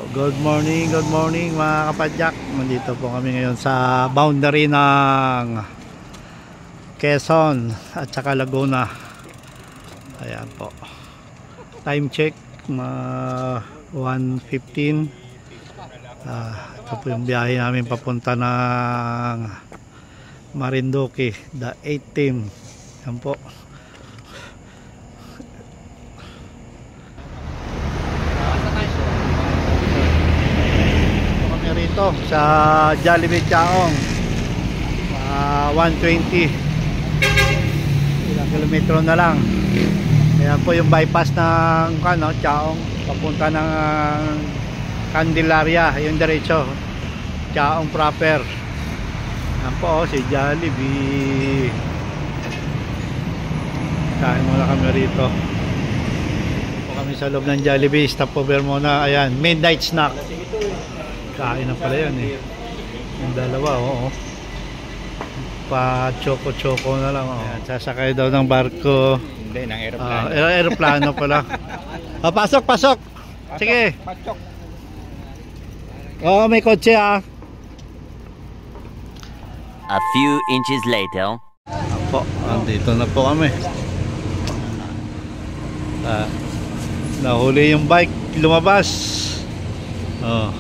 Good morning mga kapadyak. Nandito po kami ngayon sa boundary ng Quezon at saka Laguna. Ayan po. Time check 1:15. Ito po yung biyahe namin papunta ng Marinduque, the 8 team. Ayan po. Rito sa Jollibee Chaong 120, ilang kilometro na lang. Ayan po yung bypass ng Chaong papunta ng Candelaria, yung diretso Chaong proper. Ayan po si Jollibee. Kain muna kami rito po kami sa loob ng Jollibee. Stopover muna. Ayan, midnight snack. Kain na pala yan eh. Yung dalawa, oo. Pa choco-choco na lang. Ayan, sasakay daw ng barko. Hindi, ng aeroplano. Aeroplano pala. Pasok, pasok. Sige. Pasok. Oo, may kotse ah. A few inches later. Apo, andito na po kami. Nahuli yung bike, lumabas. Oh.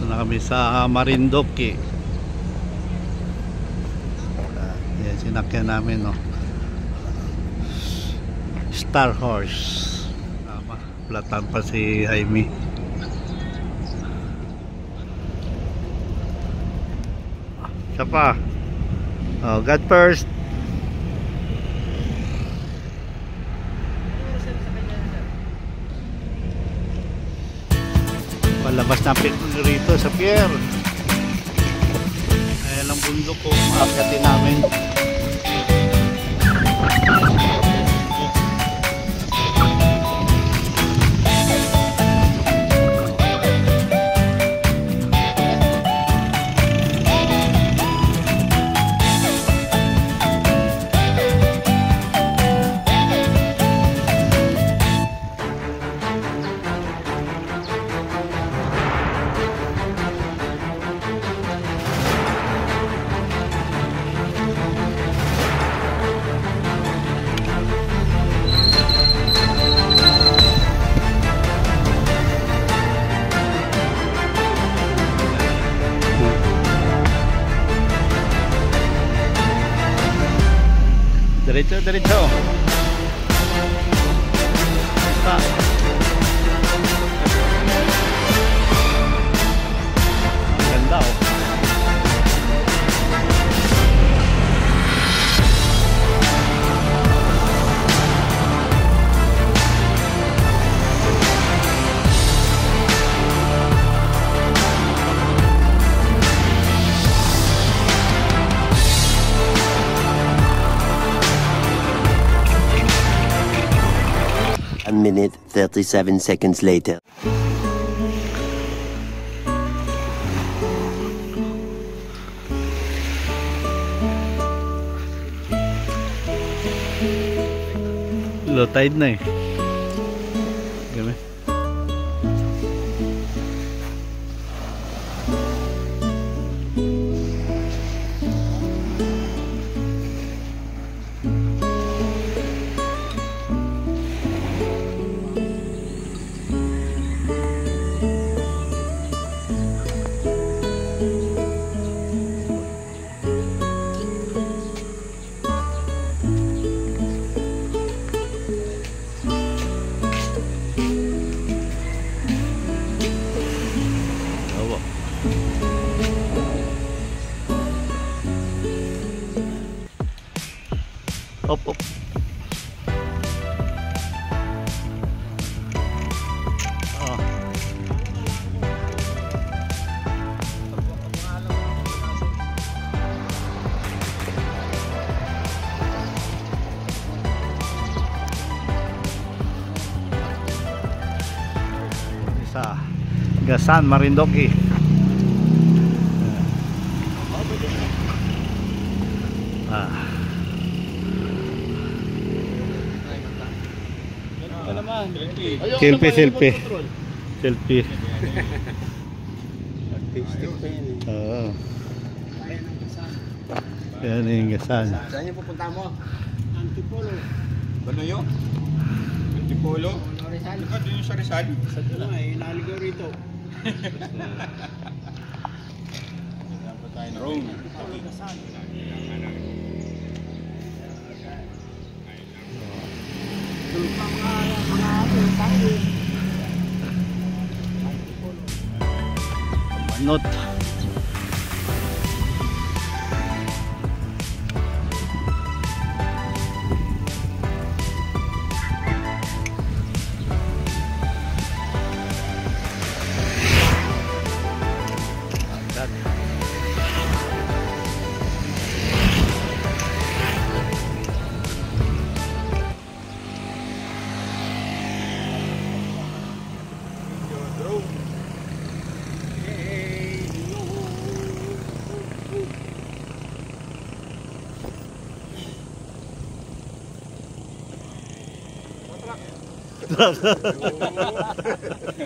Na kami sa Marinduque. Yan, sinakyan namin, no? Star Horse. Tama, platan pa si Jaime. Siya pa. Oh, God first. Palabas na rito sa pier. Ayan ang bundok ko. Maakyatin namin. Diretso, diretso. Ganda oh. A minute, 37 seconds later. Low tide na eh. Gami. Op, op. Oh. Isa Gasan, Marinduque. Selfie, selfie. Selfie. Artistic pa yun eh. Oo. Yan yung gasan. Saan yung pupunta mo? Antipolo. Banoyo? Antipolo? Rizal. Ano doon yung sa Rizal? Sa doon nga eh, naligaw rito. Rome. Not.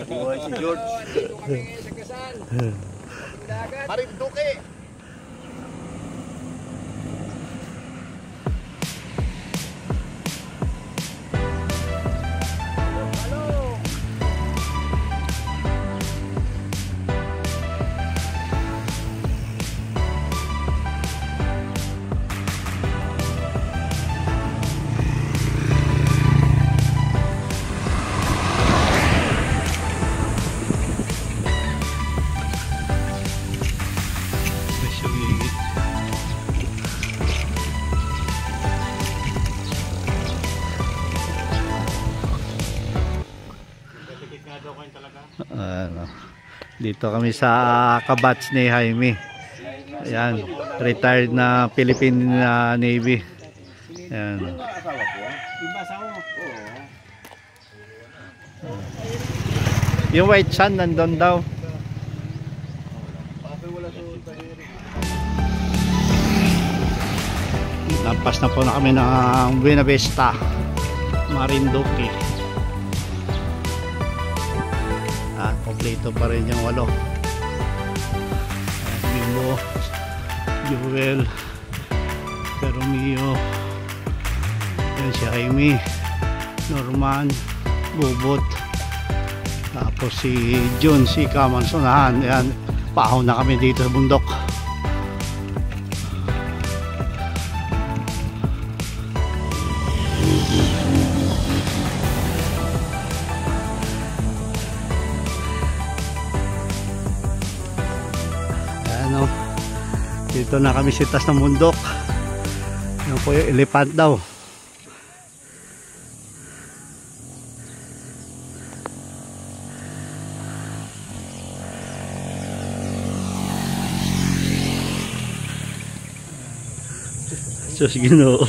Buhay si George. Dito kami ngayon sa Kasal. Dagat. Marinduque. Ano, dito kami sa kabats ni Jaime. Ayan, retired na Philippine Navy. Ayan. Yung White Sun nandun daw. Lampas na po na kami ng Buena Vista, Marinduque. Kompleto pa rin yung 8. Mimo, Joel, Romeo, yan si Jaime, Norman, Bubot, tapos si Jun, si Kamansonahan. Yan, paahon na kami dito sa bundok. Dito na kami sa taas ng bundok. Yan po yung elephant daw. Sus, Ginoo.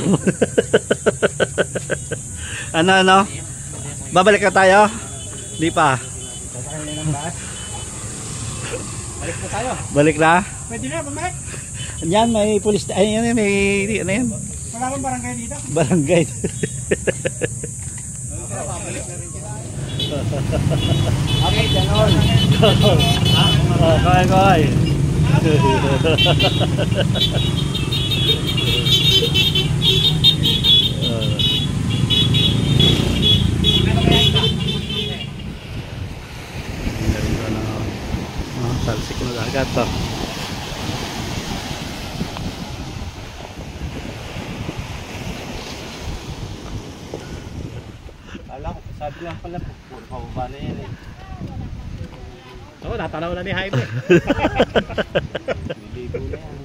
Ano? Babalik ka tayo? Di pa. Balik na tayo. Balik na? Pwede na, bumalik. Yan, may pulis. Ay, yan, may ano yan? Wala bang barangay dito? Barangay. Okay, ganon. Kaway. Talsik na agad to. Sabi lang pala, puro pababa na yan eh. Oo, natanaw na ni Jaime. Niligo na yan.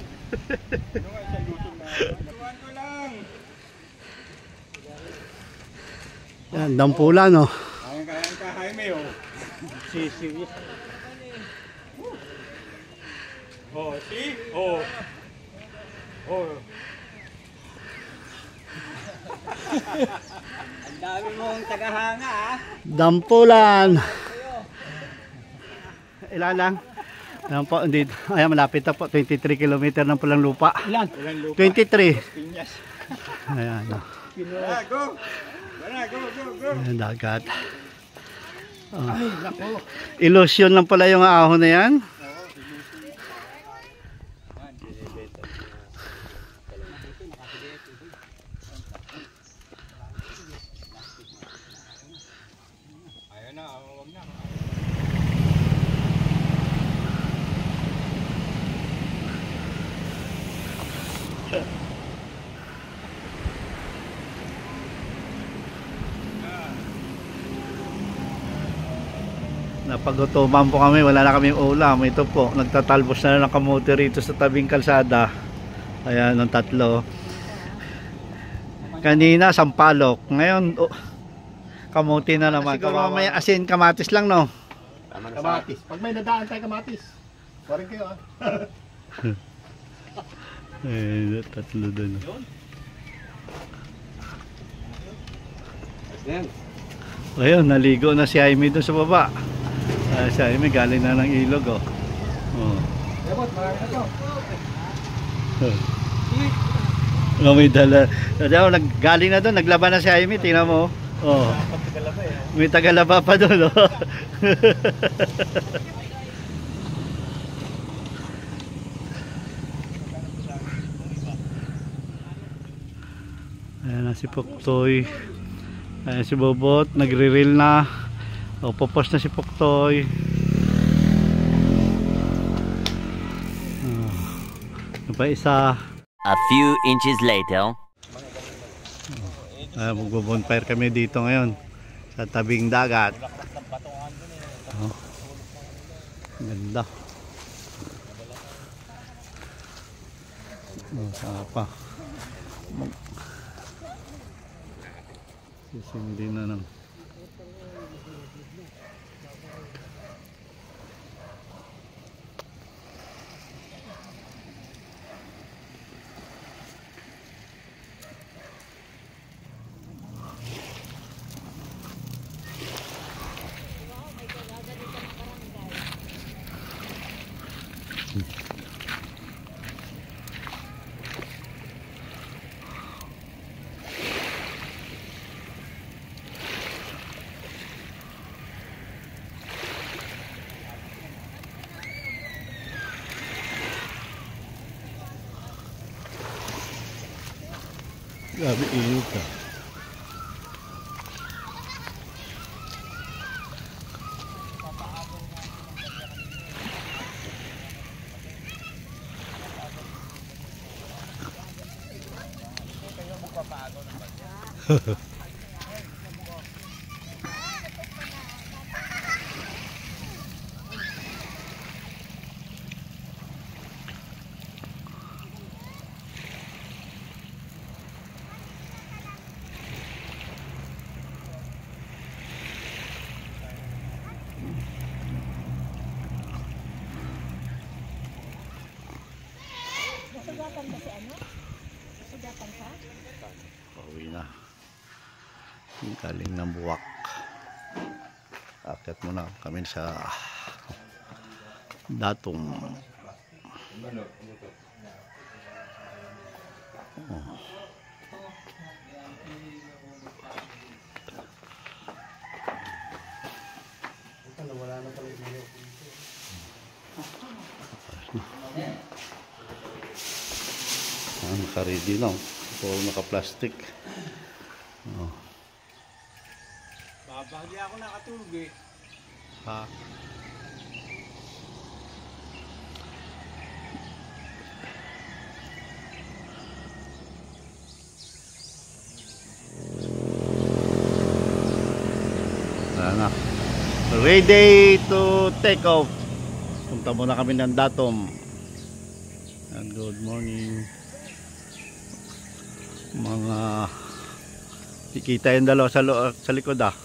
Yan, dampula no. Kayang ka Jaime oh. Sisiw. Oh, see? Oh. Oh. Ang dami mong tagahanga ah. Dampulan. Ilan lang? Ayan po, dito. Ayan, malapit na po. 23 km ng pulang lupa. Ilan? Ilan lupa? 23. Pinyas. Ayan. Go! Ayan, dagat. Illusion lang pala yung ahon na yan. Napagutuman po kami, wala na kaming ulam. Ito po, nagtatalbos na lang ng kamote rito sa tabing kalsada. Ayan, ng tatlo. Kanina, sampalok. Ngayon, kamote na naman. Siguro may asin, kamatis lang, no? Kamatis. Pag may nadaan tayo kamatis. Parang kayo, ah. Eh, tatlo doon. Ayun, naligo na si Jaime doon sa baba. Si Jaime galing na ng ilog, oh. Ebot, marami na to. May dala. Galing na doon, naglaban na si Jaime, tingnan mo. Oh. May tagalaba pa doon, oh. Ayan na si Puktoy. Ayan si Bobot, nagre-reel na. O, popos na si Puktoy. Ano pa isa? A few inches later. Magbo-bonfire kami dito ngayon sa tabing dagat. Ganda. Saan pa? Sisindi na ng grabe ilog ka. Nasugatan ba si ano? Nasugatan ka? Pauwi na. Galing ng Buwak. Akit muna kami sa Datong. Oh. Naka-ready lang. Puro naka-plastic. Oh. Babagli ako nakatulog eh. Ha? Na. Ready to take off. Punta muna kami ng Datom. And good morning. Mga kikita yung dalawa sa likod ah.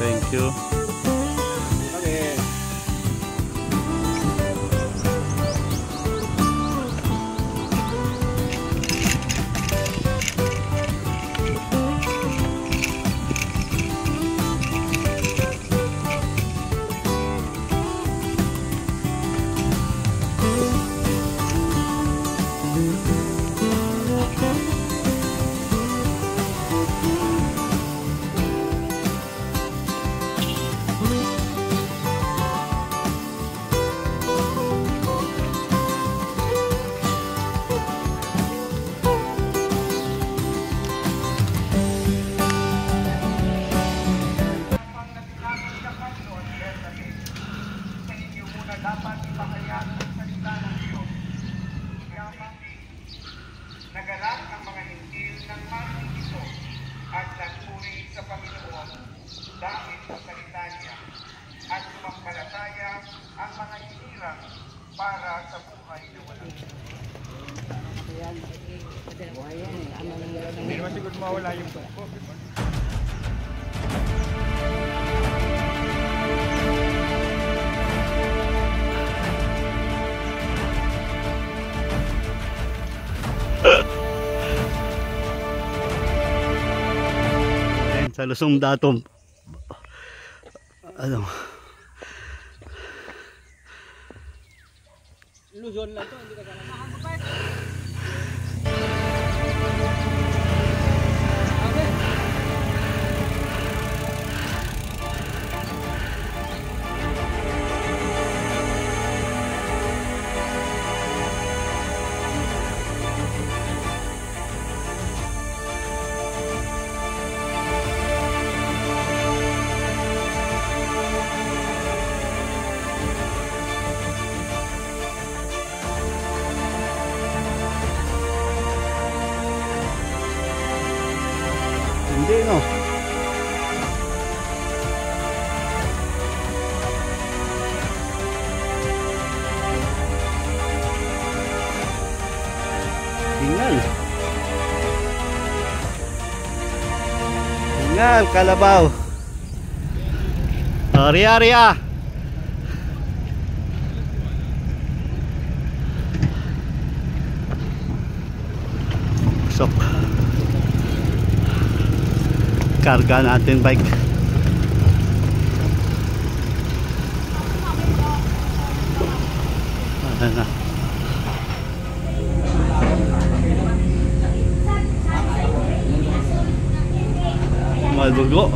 Thank you. dapat ipahayag ang salita ng Diyos. Yamang nagalak ang mga hintil ng marinig ito at nagpuri sa Panginoon dahil sa salita niya at sumampalataya ang mga hinirang para sa buhay na walang hindi naman siguro mawala yung tungkol. Sa Lusong Datom, ano, Luzon lang to, hindi ka sana. hindi no. Tingal. Tingal, kalabaw. Ria, ria. Sok. Karga natin bike. Ayan na. Madugo.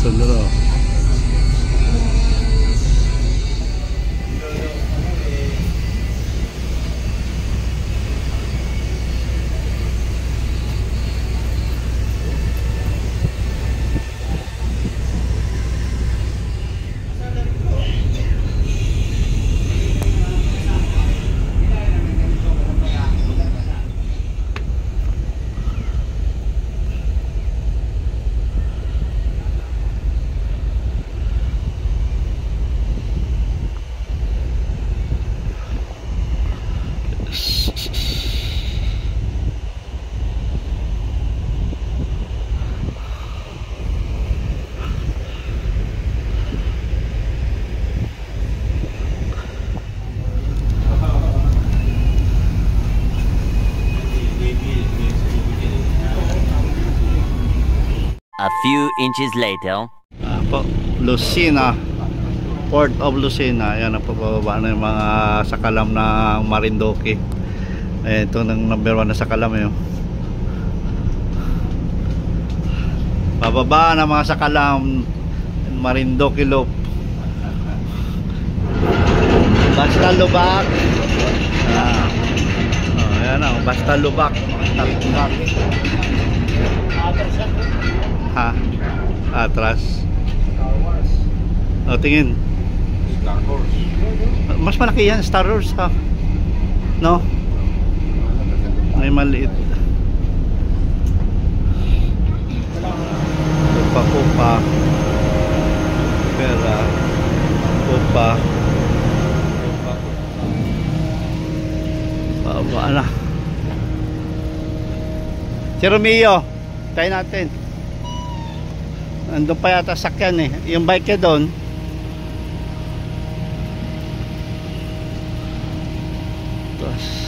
Sandra. A few inches later. Po, Lucena, Port of Lucena. Ayan ang pababa na yung mga sakalam ng Marindoque. Ayan, ito ng number 1 na sakalam yun. Bababa na mga sakalam Marindoque Loop. Basta Lubak. Ayan o, Basta Lubak. Ha? Atras. O, tingin. Star Wars. Mas malaki yan, Star Wars ha. No? May maliit. Kupa. Pera. Kupa. Baba na. Si Romeo, tayo natin. Andun pa yata sakyan eh. Yung bike niya doon. Tapos